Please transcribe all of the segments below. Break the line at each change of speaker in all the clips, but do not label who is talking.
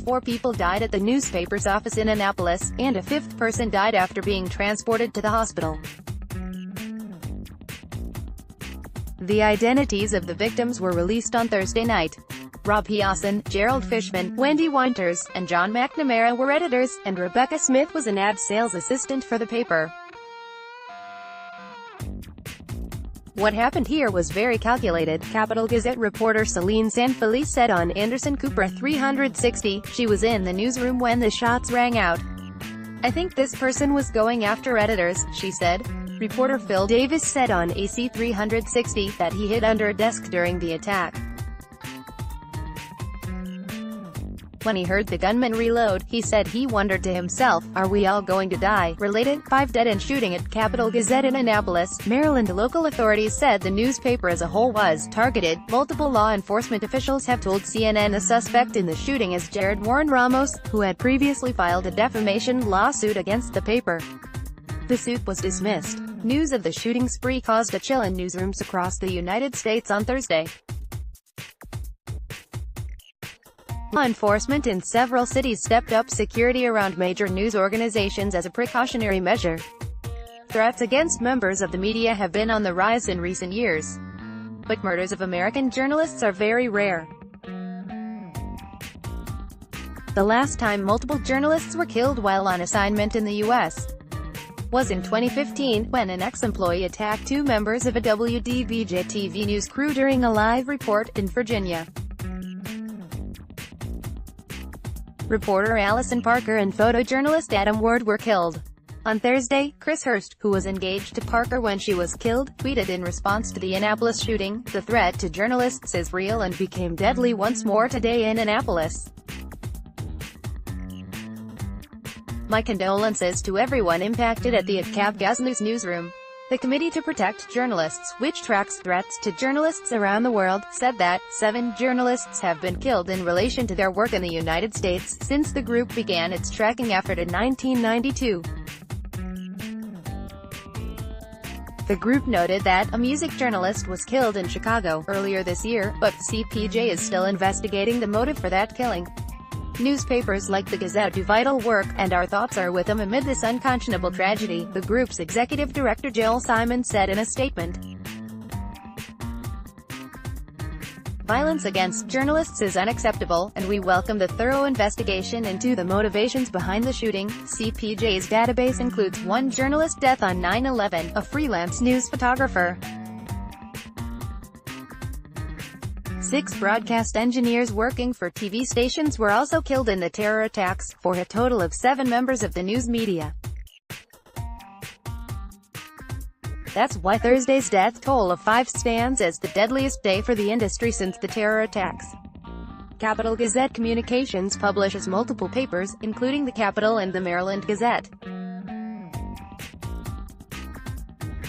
4 people died at the newspaper's office in Annapolis, and a 5th person died after being transported to the hospital. The identities of the victims were released on Thursday night. Hiaasen, Gerald Fischman, Wendi Winters, and John McNamara were editors, and Rebecca Smith was an ad sales assistant for the paper. "What happened here was very calculated," Capital Gazette reporter Selene San Felice said on Anderson Cooper 360. "She was in the newsroom when the shots rang out. I think this person was going after editors," she said. Reporter Phil Davis said on AC 360 that he hid under a desk during the attack. When he heard the gunman reload, he said he wondered to himself, "Are we all going to die?" Related, 5 dead in shooting at Capital Gazette in Annapolis, Maryland. Local authorities said the newspaper as a whole was targeted. Multiple law enforcement officials have told CNN the suspect in the shooting is Jared Warren Ramos, who had previously filed a defamation lawsuit against the paper. The suit was dismissed. News of the shooting spree caused a chill in newsrooms across the United States on Thursday. Law enforcement in several cities stepped up security around major news organizations as a precautionary measure. Threats against members of the media have been on the rise in recent years. But murders of American journalists are very rare. The last time multiple journalists were killed while on assignment in the U.S. was in 2015, when an ex-employee attacked 2 members of a WDBJ TV news crew during a live report in Virginia. Reporter Allison Parker and photojournalist Adam Ward were killed. On Thursday, Chris Hurst, who was engaged to Parker when she was killed, tweeted in response to the Annapolis shooting, "The threat to journalists is real and became deadly once more today in Annapolis. My condolences to everyone impacted at the Gazette newsroom." The Committee to Protect Journalists, which tracks threats to journalists around the world, said that 7 journalists have been killed in relation to their work in the United States since the group began its tracking effort in 1992. The group noted that a music journalist was killed in Chicago earlier this year, but CPJ is still investigating the motive for that killing. "Newspapers like the Gazette do vital work, and our thoughts are with them amid this unconscionable tragedy," the group's executive director Joel Simon said in a statement. "Violence against journalists is unacceptable, and we welcome the thorough investigation into the motivations behind the shooting." CPJ's database includes 1 journalist death on 9/11, a freelance news photographer. 6 broadcast engineers working for TV stations were also killed in the terror attacks, for a total of 7 members of the news media. That's why Thursday's death toll of 5 stands as the deadliest day for the industry since the terror attacks. Capital Gazette Communications publishes multiple papers, including the Capital and the Maryland Gazette.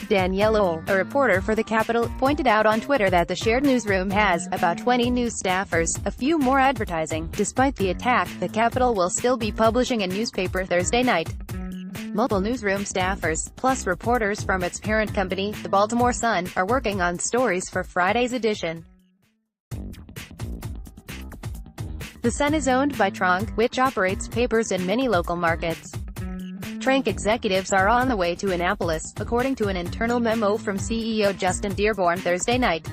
Danielle Ohl, a reporter for the Capital, pointed out on Twitter that the shared newsroom has about 20 news staffers, a few more advertising. Despite the attack, the Capital will still be publishing a newspaper Thursday night. Multiple newsroom staffers, plus reporters from its parent company, the Baltimore Sun, are working on stories for Friday's edition. The Sun is owned by Tronc, which operates papers in many local markets. Tronc executives are on the way to Annapolis, according to an internal memo from CEO Justin Dearborn Thursday night.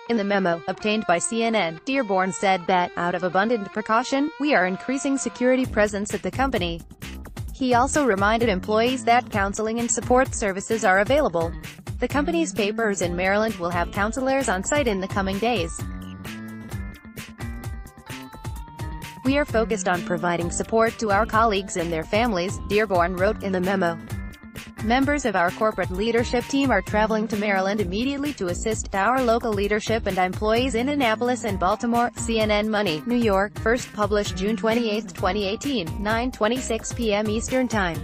In the memo, obtained by CNN, Dearborn said that, out of abundant precaution, we are increasing security presence at the company. He also reminded employees that counseling and support services are available. The company's papers in Maryland will have counselors on site in the coming days. We are focused on providing support to our colleagues and their families, Dearborn wrote in the memo. Members of our corporate leadership team are traveling to Maryland immediately to assist our local leadership and employees in Annapolis and Baltimore. CNN Money, New York, first published June 28, 2018, 9:26 p.m. Eastern Time.